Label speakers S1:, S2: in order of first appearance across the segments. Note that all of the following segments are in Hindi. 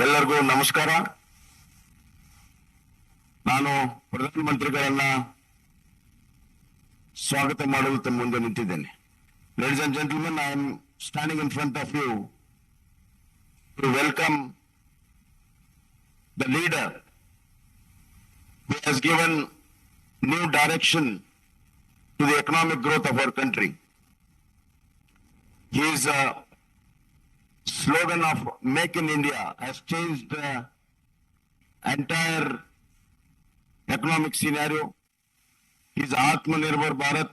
S1: ಎಲ್ಲರಿಗೂ ನಮಸ್ಕಾರ. ನಾನು ಪ್ರಧಾನಮಂತ್ರಿಗಳನ್ನ ಸ್ವಾಗತ ಮಾಡಲು ತಮ್ಮ ಮುಂದೆ ನಿಂತಿದ್ದೇನೆ. Ladies and gentlemen, I am standing in front of you to welcome the leader who has given new direction to the economic growth of our country. His slogan of Make in India has changed the entire economic scenario. His Atmanirbhar Bharat,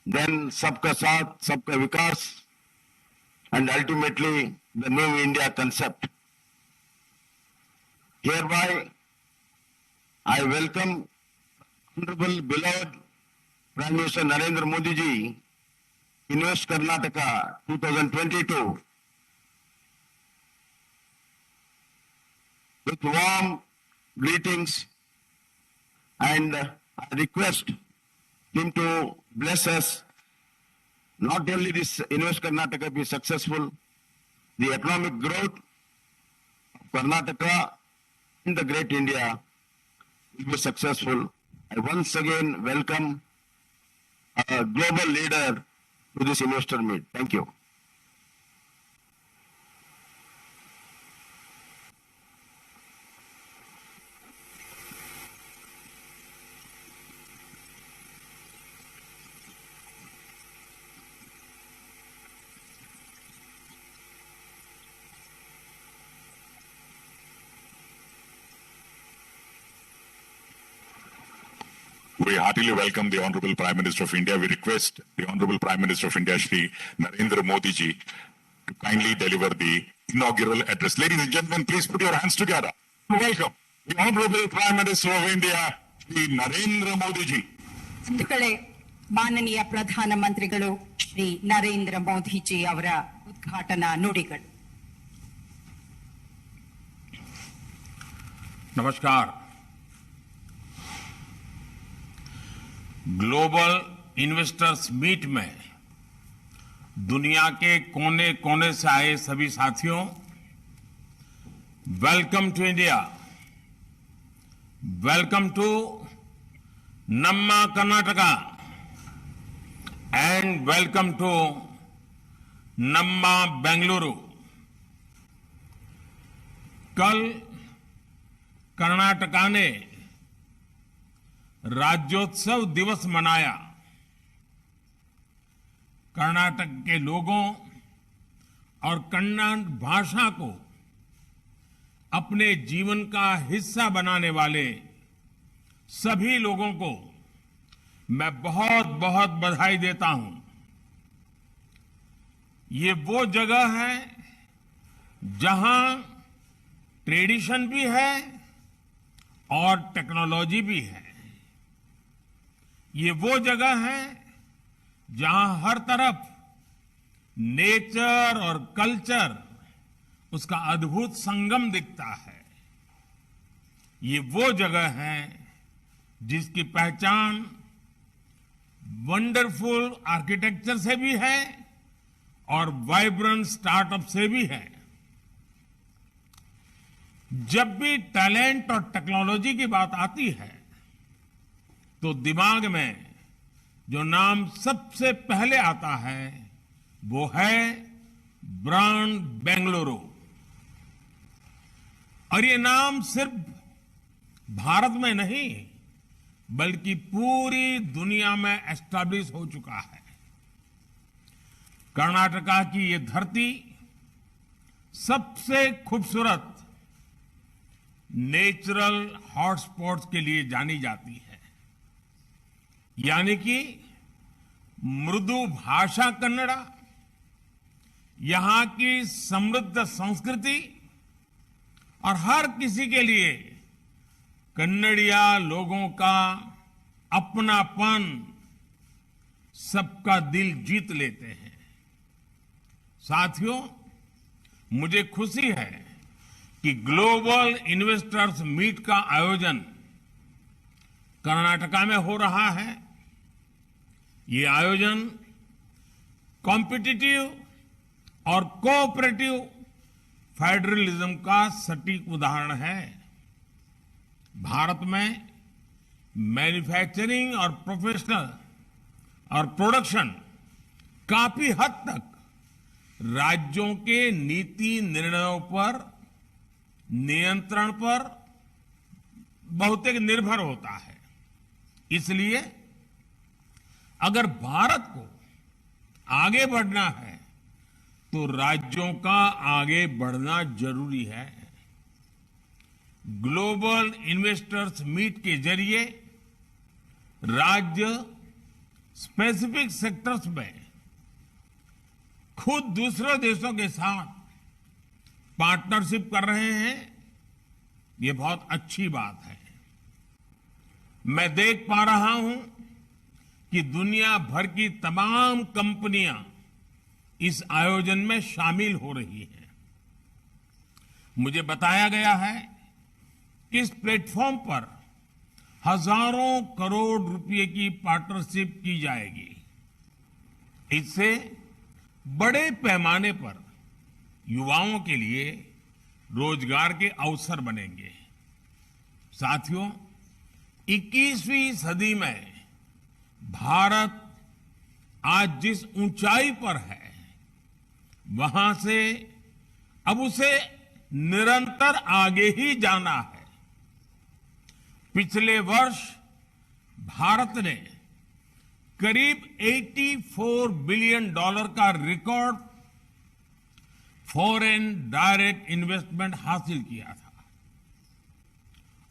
S1: then Sabka Saath, Sabka Vikas, and ultimately the New India concept. Hereby, I welcome Honorable beloved Prime Minister Narendra Modi ji, Invest Karnataka 2022, with warm greetings, and I request him to bless us. Not only this Invest Karnataka be successful, the economic growth of Karnataka in the great India will be successful. I once again welcome a global leader to this investor meet. Thank you.
S2: We heartily welcome the Honorable Prime Minister of India. We request the Honorable Prime Minister of India, Shri Narendra Modi ji, to kindly deliver the inaugural address. Ladies and gentlemen, please put your hands together. Welcome the Honorable Prime Minister of India, Shri Narendra Modi ji.
S3: ಬಂಧುಗಳೇ, ಮಾನನೀಯ ಪ್ರಧಾನಮಂತ್ರಿಗಳು ಶ್ರೀ ನರೇಂದ್ರ ಮೋದಿಜಿ ಅವರ ಉದ್ಘಾಟನಾ ನುಡಿಗಳು.
S4: नमस्कार. ग्लोबल इन्वेस्टर्स मीट में दुनिया के कोने कोने से आए सभी साथियों, welcome to India, welcome to नम्मा कर्नाटका एंड वेलकम टू नम्मा बेंगलुरु. कल कर्नाटका ने राज्योत्सव दिवस मनाया. कर्नाटक के लोगों और कन्नड़ भाषा को अपने जीवन का हिस्सा बनाने वाले सभी लोगों को मैं बहुत बहुत बधाई देता हूं. ये वो जगह है जहां ट्रेडिशन भी है और टेक्नोलॉजी भी है. ये वो जगह है जहां हर तरफ नेचर और कल्चर, उसका अद्भुत संगम दिखता है. ये वो जगह है जिसकी पहचान वंडरफुल आर्किटेक्चर से भी है और वाइब्रेंट स्टार्टअप से भी है. जब भी टैलेंट और टेक्नोलॉजी की बात आती है तो दिमाग में जो नाम सबसे पहले आता है वो है ब्रांड बेंगलुरु. और ये नाम सिर्फ भारत में नहीं बल्कि पूरी दुनिया में एस्टैब्लिश हो चुका है. कर्नाटका की ये धरती सबसे खूबसूरत नेचुरल हॉटस्पॉट्स के लिए जानी जाती है. यानी कि मृदु भाषा कन्नड़ा, यहां की समृद्ध संस्कृति और हर किसी के लिए कन्नड़िया लोगों का अपनापन सबका दिल जीत लेते हैं. साथियों, मुझे खुशी है कि ग्लोबल इन्वेस्टर्स मीट का आयोजन कर्नाटका में हो रहा है. ये आयोजन कॉम्पिटिटिव और कोऑपरेटिव फेडरलिज्म का सटीक उदाहरण है। भारत में मैन्युफैक्चरिंग और प्रोफेशनल और प्रोडक्शन काफी हद तक राज्यों के नीति निर्णयों पर, नियंत्रण पर बहुतेक निर्भर होता है। इसलिए अगर भारत को आगे बढ़ना है तो राज्यों का आगे बढ़ना जरूरी है। ग्लोबल इन्वेस्टर्स मीट के जरिए राज्य स्पेसिफिक सेक्टर्स में खुद दूसरे देशों के साथ पार्टनरशिप कर रहे हैं। ये बहुत अच्छी बात है। मैं देख पा रहा हूं कि दुनिया भर की तमाम कंपनियां इस आयोजन में शामिल हो रही हैं। मुझे बताया गया है कि इस प्लेटफॉर्म पर हजारों करोड़ रुपए की पार्टनरशिप की जाएगी। इससे बड़े पैमाने पर युवाओं के लिए रोजगार के अवसर बनेंगे। साथियों, 21वीं सदी में भारत आज जिस ऊंचाई पर है, वहां से अब उसे निरंतर आगे ही जाना है। पिछले वर्ष भारत ने करीब $84 बिलियन का रिकॉर्ड फॉरेन डायरेक्ट इन्वेस्टमेंट हासिल किया था।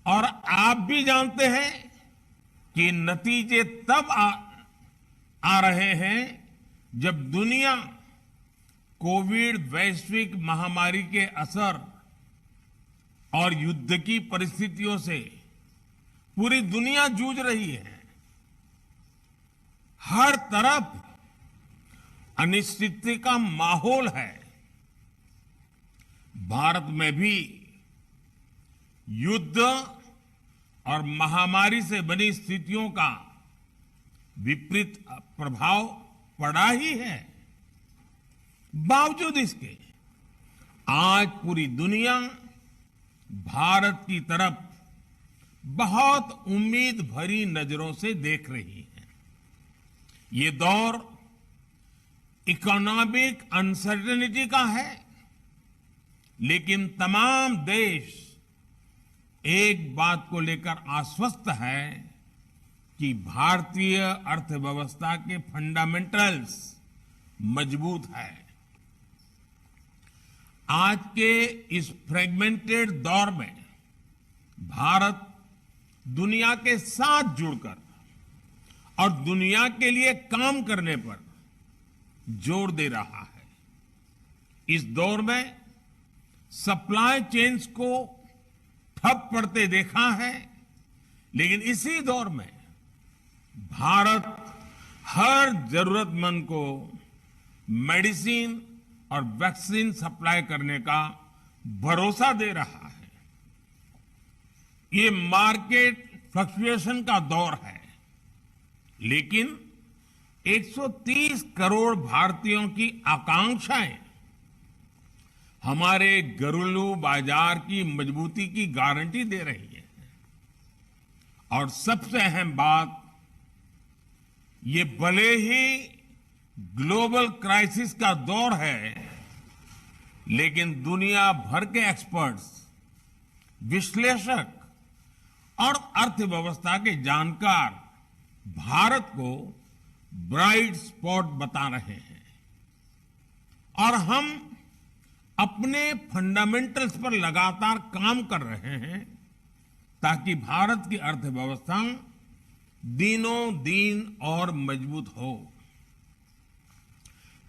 S4: और आप भी जानते हैं कि नतीजे तब आ रहे हैं जब दुनिया कोविड वैश्विक महामारी के असर और युद्ध की परिस्थितियों से पूरी दुनिया जूझ रही है। हर तरफ अनिश्चितता का माहौल है। भारत में भी युद्ध और महामारी से बनी स्थितियों का विपरीत प्रभाव पड़ा ही है। बावजूद इसके आज पूरी दुनिया भारत की तरफ बहुत उम्मीद भरी नजरों से देख रही है। ये दौर इकोनॉमिक अनसर्टेनिटी का है, लेकिन तमाम देश एक बात को लेकर आश्वस्त है कि भारतीय अर्थव्यवस्था के फंडामेंटल्स मजबूत है। आज के इस फ्रेगमेंटेड दौर में भारत दुनिया के साथ जुड़कर और दुनिया के लिए काम करने पर जोर दे रहा है। इस दौर में सप्लाई चेन्स को ठप पड़ते देखा है, लेकिन इसी दौर में भारत हर जरूरतमंद को मेडिसिन और वैक्सीन सप्लाई करने का भरोसा दे रहा है। ये मार्केट फ्लक्चुएशन का दौर है, लेकिन 130 करोड़ भारतीयों की आकांक्षाएं हमारे घरेलू बाजार की मजबूती की गारंटी दे रही है। और सबसे अहम बात, ये भले ही ग्लोबल क्राइसिस का दौर है, लेकिन दुनिया भर के एक्सपर्ट्स, विश्लेषक और अर्थव्यवस्था के जानकार भारत को ब्राइट स्पॉट बता रहे हैं। और हम अपने फंडामेंटल्स पर लगातार काम कर रहे हैं ताकि भारत की अर्थव्यवस्था दिनों दिन और मजबूत हो।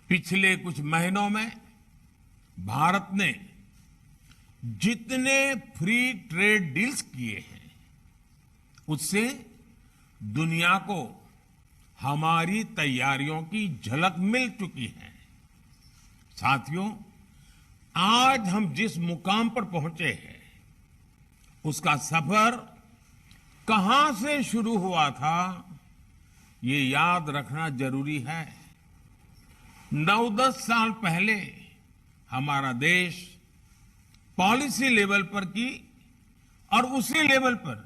S4: पिछले कुछ महीनों में भारत ने जितने फ्री ट्रेड डील्स किए हैं, उससे दुनिया को हमारी तैयारियों की झलक मिल चुकी है। साथियों, आज हम जिस मुकाम पर पहुंचे हैं, उसका सफर कहां से शुरू हुआ था, ये याद रखना जरूरी है। 9-10 साल पहले हमारा देश पॉलिसी लेवल पर की और उसी लेवल पर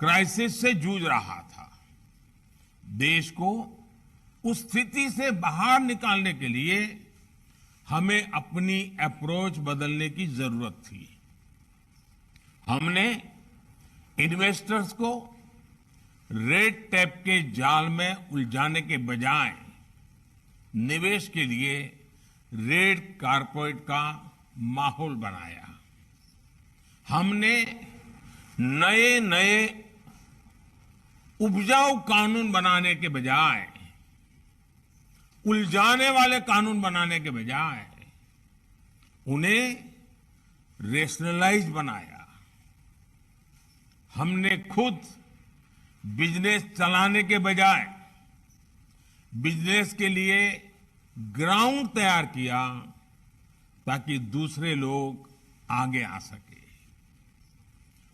S4: क्राइसिस से जूझ रहा था। देश को उस स्थिति से बाहर निकालने के लिए हमें अपनी अप्रोच बदलने की जरूरत थी। हमने इन्वेस्टर्स को रेड टेप के जाल में उलझाने के बजाय निवेश के लिए रेड कारपेट का माहौल बनाया। हमने नए नए उपजाऊ कानून बनाने के बजाय, उलझाने वाले कानून बनाने के बजाय उन्हें रेशनलाइज बनाया। हमने खुद बिजनेस चलाने के बजाय बिजनेस के लिए ग्राउंड तैयार किया ताकि दूसरे लोग आगे आ सके।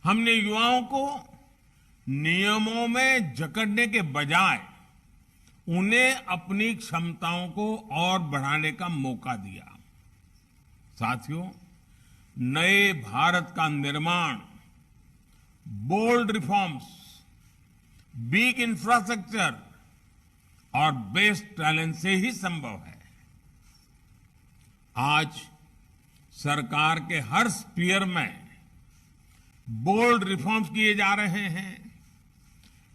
S4: हमने युवाओं को नियमों में जकड़ने के बजाय उन्हें अपनी क्षमताओं को और बढ़ाने का मौका दिया। साथियों, नए भारत का निर्माण बोल्ड रिफॉर्म्स, बिग इंफ्रास्ट्रक्चर और बेस्ट टैलेंट से ही संभव है। आज सरकार के हर स्फीयर में बोल्ड रिफॉर्म्स किए जा रहे हैं।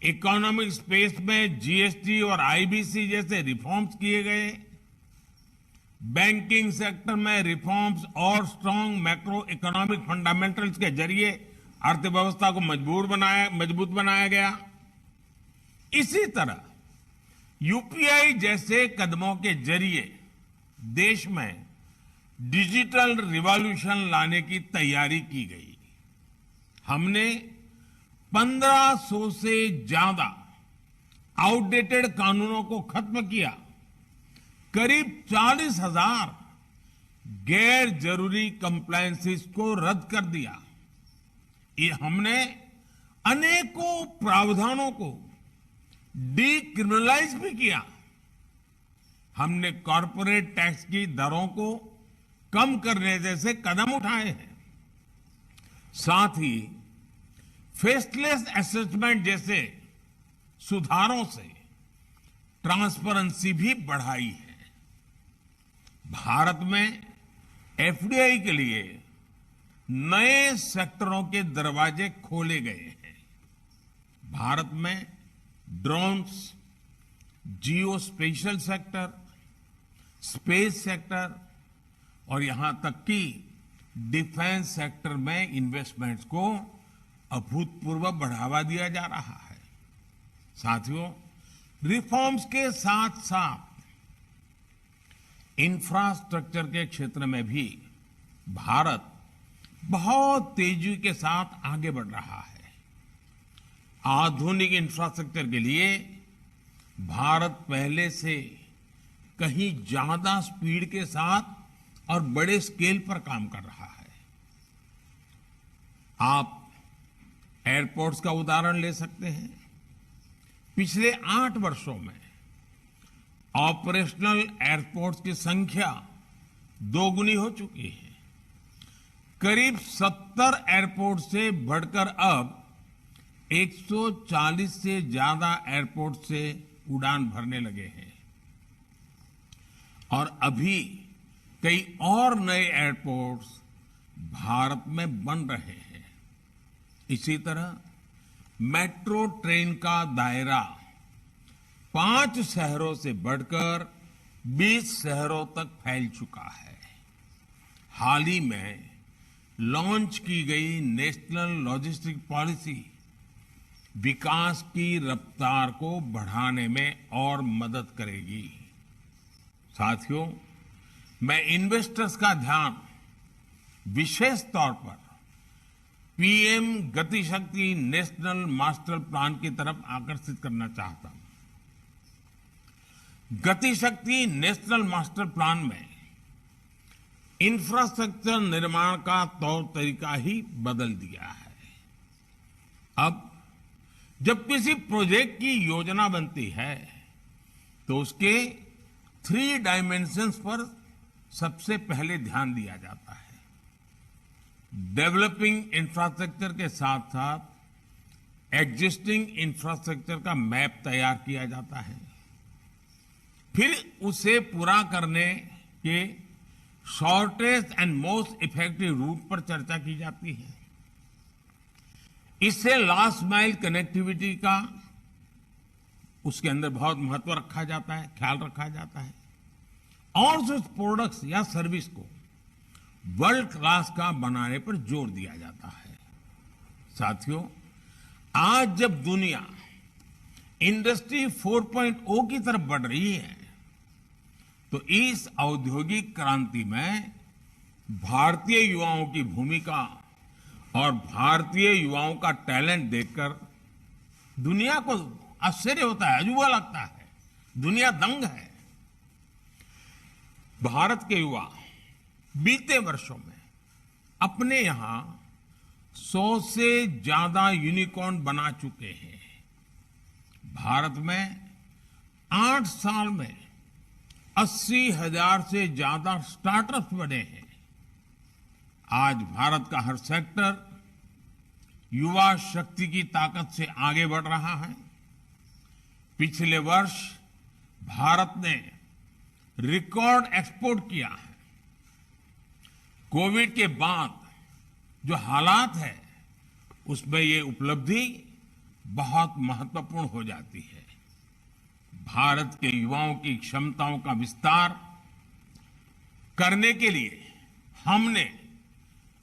S4: इकोनॉमिक स्पेस में जीएसटी और आईबीसी जैसे रिफॉर्म्स किए गए। बैंकिंग सेक्टर में रिफॉर्म्स और स्ट्रांग मैक्रो इकोनॉमिक फंडामेंटल्स के जरिए अर्थव्यवस्था को मजबूत बनाया गया। इसी तरह यूपीआई जैसे कदमों के जरिए देश में डिजिटल रिवॉल्यूशन लाने की तैयारी की गई। हमने 1500 से ज्यादा आउटडेटेड कानूनों को खत्म किया। करीब 40,000 गैर जरूरी कंप्लायंसेस को रद्द कर दिया। ये हमने अनेकों प्रावधानों को डीक्रिमिनलाइज भी किया। हमने कॉरपोरेट टैक्स की दरों को कम करने जैसे कदम उठाए हैं। साथ ही फेसलेस असेसमेंट जैसे सुधारों से ट्रांसपेरेंसी भी बढ़ाई है। भारत में एफडीआई के लिए नए सेक्टरों के दरवाजे खोले गए हैं। भारत में ड्रोन्स, जियो स्पेशल सेक्टर, स्पेस सेक्टर और यहां तक कि डिफेंस सेक्टर में इन्वेस्टमेंट्स को अभूतपूर्व बढ़ावा दिया जा रहा है। साथियों, रिफॉर्म्स के साथ साथ इंफ्रास्ट्रक्चर के क्षेत्र में भी भारत बहुत तेजी के साथ आगे बढ़ रहा है। आधुनिक इंफ्रास्ट्रक्चर के लिए भारत पहले से कहीं ज्यादा स्पीड के साथ और बड़े स्केल पर काम कर रहा है। आप एयरपोर्ट्स का उदाहरण ले सकते हैं। पिछले 8 वर्षों में ऑपरेशनल एयरपोर्ट्स की संख्या दोगुनी हो चुकी है। करीब 70 एयरपोर्ट से बढ़कर अब 140 से ज्यादा एयरपोर्ट से उड़ान भरने लगे हैं और अभी कई और नए एयरपोर्ट्स भारत में बन रहे हैं। इसी तरह मेट्रो ट्रेन का दायरा 5 शहरों से बढ़कर 20 शहरों तक फैल चुका है। हाल ही में लॉन्च की गई नेशनल लॉजिस्टिक पॉलिसी विकास की रफ्तार को बढ़ाने में और मदद करेगी। साथियों, मैं इन्वेस्टर्स का ध्यान विशेष तौर पर पीएम गति शक्ति नेशनल मास्टर प्लान की तरफ आकर्षित करना चाहता हूं। गति शक्ति नेशनल मास्टर प्लान में इंफ्रास्ट्रक्चर निर्माण का तौर तरीका ही बदल दिया है। अब जब किसी प्रोजेक्ट की योजना बनती है तो उसके 3 डायमेंशंस पर सबसे पहले ध्यान दिया जाता है। डेवलपिंग इंफ्रास्ट्रक्चर के साथ साथ एग्जिस्टिंग इंफ्रास्ट्रक्चर का मैप तैयार किया जाता है, फिर उसे पूरा करने के shortest and most effective route पर चर्चा की जाती है। इससे लास्ट माइल कनेक्टिविटी का उसके अंदर बहुत महत्व रखा जाता है, ख्याल रखा जाता है, और उस प्रोडक्ट्स या सर्विस को वर्ल्ड क्लास का बनाने पर जोर दिया जाता है। साथियों, आज जब दुनिया इंडस्ट्री 4.0 की तरफ बढ़ रही है, तो इस औद्योगिक क्रांति में भारतीय युवाओं की भूमिका और भारतीय युवाओं का टैलेंट देखकर दुनिया को आश्चर्य होता है, अजूबा लगता है, दुनिया दंग है। भारत के युवा बीते वर्षों में अपने यहां 100 से ज्यादा यूनिकॉर्न बना चुके हैं। भारत में 8 साल में 80,000 से ज्यादा स्टार्टअप्स बने हैं। आज भारत का हर सेक्टर युवा शक्ति की ताकत से आगे बढ़ रहा है। पिछले वर्ष भारत ने रिकॉर्ड एक्सपोर्ट किया है। कोविड के बाद जो हालात है, उसमें ये उपलब्धि बहुत महत्वपूर्ण हो जाती है। भारत के युवाओं की क्षमताओं का विस्तार करने के लिए हमने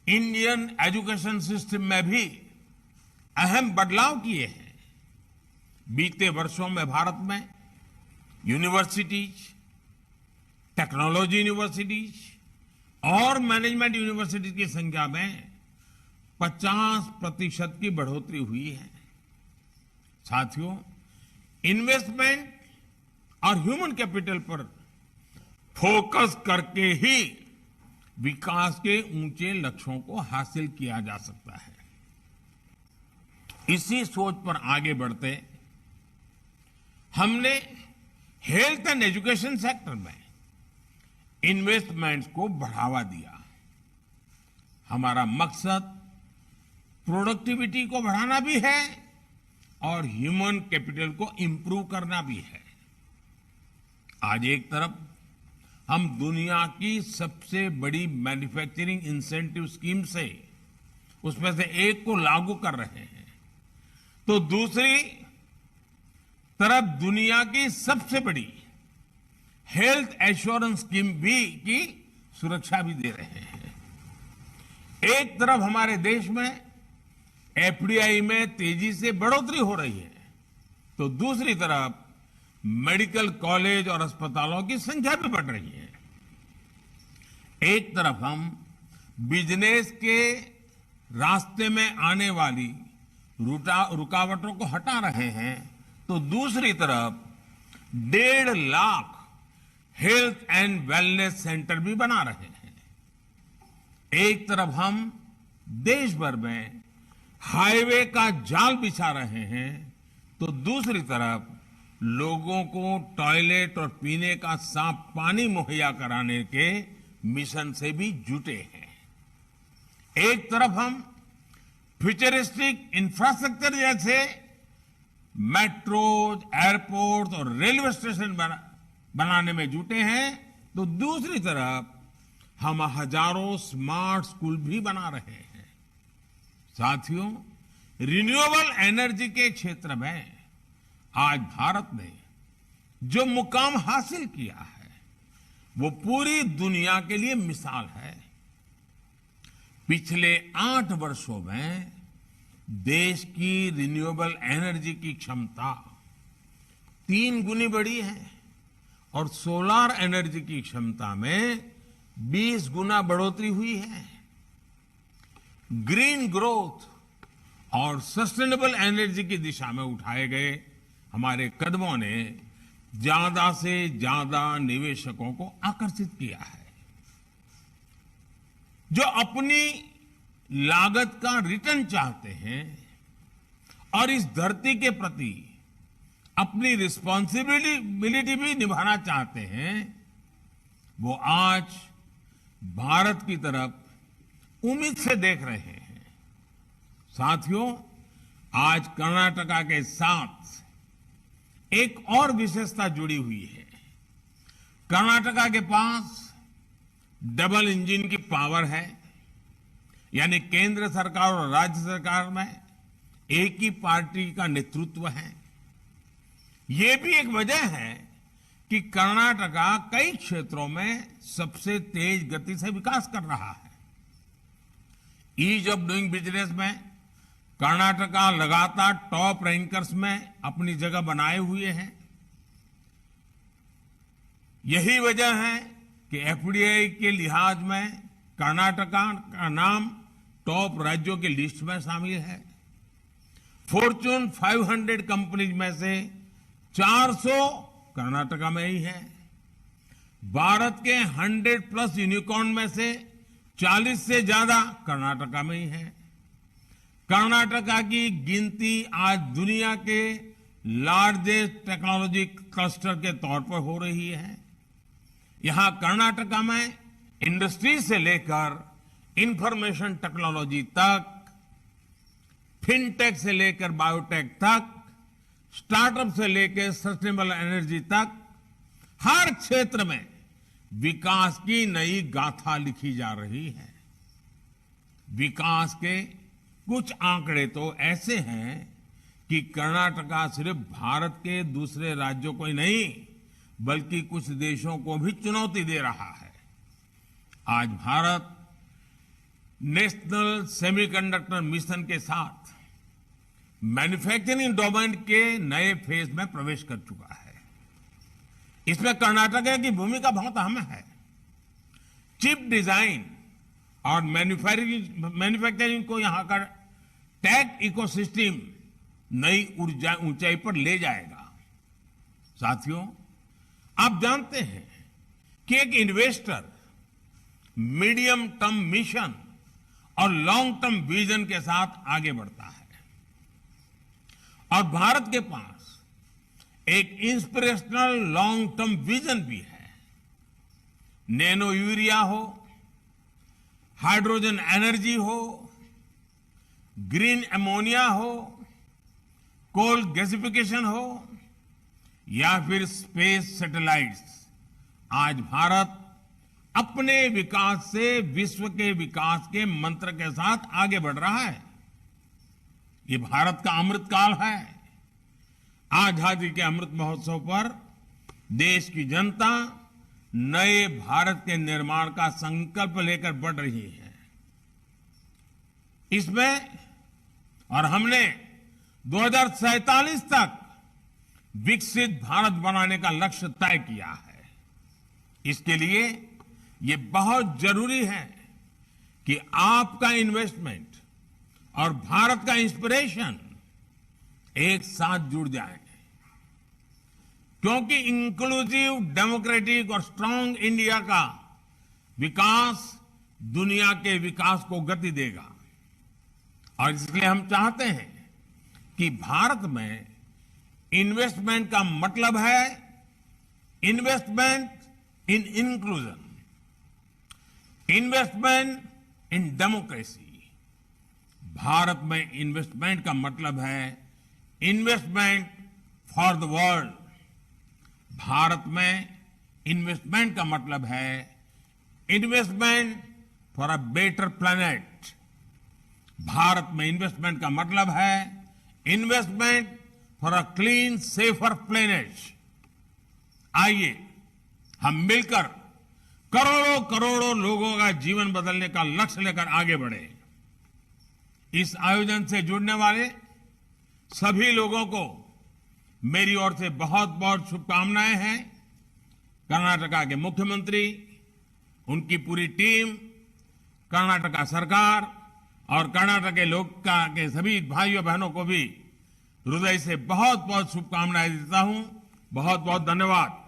S4: इंडियन एजुकेशन सिस्टम में भी अहम बदलाव किए हैं। बीते वर्षों में भारत में यूनिवर्सिटीज, टेक्नोलॉजी यूनिवर्सिटीज और मैनेजमेंट यूनिवर्सिटीज की संख्या में 50% की बढ़ोतरी हुई है। साथियों, इन्वेस्टमेंट और ह्यूमन कैपिटल पर फोकस करके ही विकास के ऊंचे लक्ष्यों को हासिल किया जा सकता है। इसी सोच पर आगे बढ़ते हमने हेल्थ एंड एजुकेशन सेक्टर में इन्वेस्टमेंट्स को बढ़ावा दिया। हमारा मकसद प्रोडक्टिविटी को बढ़ाना भी है और ह्यूमन कैपिटल को इंप्रूव करना भी है। आज एक तरफ हम दुनिया की सबसे बड़ी मैन्युफैक्चरिंग इंसेंटिव स्कीम से उसमें से एक को लागू कर रहे हैं, तो दूसरी तरफ दुनिया की सबसे बड़ी हेल्थ एश्योरेंस स्कीम भी की सुरक्षा भी दे रहे हैं। एक तरफ हमारे देश में एफडीआई में तेजी से बढ़ोतरी हो रही है, तो दूसरी तरफ मेडिकल कॉलेज और अस्पतालों की संख्या भी बढ़ रही है। एक तरफ हम बिजनेस के रास्ते में आने वाली रुकावटों को हटा रहे हैं, तो दूसरी तरफ 1.5 lakh health and wellness centre भी बना रहे हैं। एक तरफ हम देश भर में हाईवे का जाल बिछा रहे हैं, तो दूसरी तरफ लोगों को टॉयलेट और पीने का साफ पानी मुहैया कराने के मिशन से भी जुटे हैं। एक तरफ हम फ्यूचरिस्टिक इंफ्रास्ट्रक्चर जैसे मेट्रोज, एयरपोर्ट और रेलवे स्टेशन बनाने में जुटे हैं, तो दूसरी तरफ हम हजारों स्मार्ट स्कूल भी बना रहे हैं। साथियों, रिन्यूएबल एनर्जी के क्षेत्र में आज भारत ने जो मुकाम हासिल किया है, वो पूरी दुनिया के लिए मिसाल है। पिछले 8 वर्षों में देश की रिन्यूएबल एनर्जी की क्षमता 3 गुनी बढ़ी है और सोलर एनर्जी की क्षमता में 20 गुना बढ़ोतरी हुई है। ग्रीन ग्रोथ और सस्टेनेबल एनर्जी की दिशा में उठाए गए हमारे कदमों ने ज्यादा से ज्यादा निवेशकों को आकर्षित किया है, जो अपनी लागत का रिटर्न चाहते हैं और इस धरती के प्रति अपनी रिस्पॉन्सिबिलिटी भी निभाना चाहते हैं। वो आज भारत की तरफ उम्मीद से देख रहे हैं। साथियों, आज कर्नाटका के साथ एक और विशेषता जुड़ी हुई है। कर्नाटका के पास डबल इंजन की पावर है, यानी केंद्र सरकार और राज्य सरकार में एक ही पार्टी का नेतृत्व है। ये भी एक वजह है कि कर्नाटका कई क्षेत्रों में सबसे तेज गति से विकास कर रहा है। ईज ऑफ डूइंग बिजनेस में कर्नाटका लगातार टॉप रैंकर्स में अपनी जगह बनाए हुए है। यही वजह है कि एफडीआई के लिहाज में कर्नाटका का नाम टॉप राज्यों की लिस्ट में शामिल है। फॉर्च्यून 500 कंपनीज में से 400 कर्नाटका में ही है। भारत के 100+ यूनिकॉर्न में से 40 से ज्यादा कर्नाटका में ही है। कर्नाटका की गिनती आज दुनिया के लार्जेस्ट टेक्नोलॉजी क्लस्टर के तौर पर हो रही है। यहां कर्नाटका में इंडस्ट्री से लेकर इंफॉर्मेशन टेक्नोलॉजी तक, फिनटेक से लेकर बायोटेक तक, स्टार्टअप से लेकर सस्टेनेबल एनर्जी तक, हर क्षेत्र में विकास की नई गाथा लिखी जा रही है। विकास के कुछ आंकड़े तो ऐसे हैं कि कर्नाटका सिर्फ भारत के दूसरे राज्यों को ही नहीं बल्कि कुछ देशों को भी चुनौती दे रहा है। आज भारत नेशनल सेमीकंडक्टर मिशन के साथ मैन्युफैक्चरिंग डोमेन के नए फेज में प्रवेश कर चुका है। इसमें कर्नाटका की भूमिका बहुत अहम है। चिप डिजाइन और मैन्युफैक्चरिंग को यहां का टेक इकोसिस्टम नई ऊंचाई पर ले जाएगा। साथियों, आप जानते हैं कि एक इन्वेस्टर मीडियम टर्म मिशन और लॉन्ग टर्म विजन के साथ आगे बढ़ता है, और भारत के पास एक इंस्पिरेशनल लॉन्ग टर्म विजन भी है। नैनो यूरिया हो, हाइड्रोजन एनर्जी हो, ग्रीन अमोनिया हो, कोल गैसिफिकेशन हो या फिर स्पेस सैटेलाइट्स, आज भारत अपने विकास से विश्व के विकास के मंत्र के साथ आगे बढ़ रहा है। ये भारत का अमृत काल है। आजादी के अमृत महोत्सव पर देश की जनता नए भारत के निर्माण का संकल्प लेकर बढ़ रही है। इसमें और हमने 2047 तक विकसित भारत बनाने का लक्ष्य तय किया है। इसके लिए ये बहुत जरूरी है कि आपका इन्वेस्टमेंट और भारत का इंस्पिरेशन एक साथ जुड़ जाए, क्योंकि इंक्लूसिव, डेमोक्रेटिक और स्ट्रांग इंडिया का विकास दुनिया के विकास को गति देगा। और इसलिए हम चाहते हैं कि भारत में इन्वेस्टमेंट का मतलब है investment in inclusion, investment in democracy. Bharat में इन्वेस्टमेंट का मतलब है investment for the world. Bharat में इन्वेस्टमेंट का मतलब है investment for a better planet. Bharat में इन्वेस्टमेंट का मतलब है investment for a clean safer planet. आइए हम मिलकर करोड़ों करोड़ों लोगों का जीवन बदलने का लक्ष्य लेकर आगे बढ़े। इस आयोजन से जुड़ने वाले सभी लोगों को मेरी ओर से बहुत बहुत शुभकामनाएं हैं। कर्नाटका के मुख्यमंत्री, उनकी पूरी टीम, कर्नाटका सरकार और कर्नाटक के लोग के सभी भाइयों बहनों को भी हृदय से बहुत बहुत शुभकामनाएं देता हूं। बहुत बहुत धन्यवाद।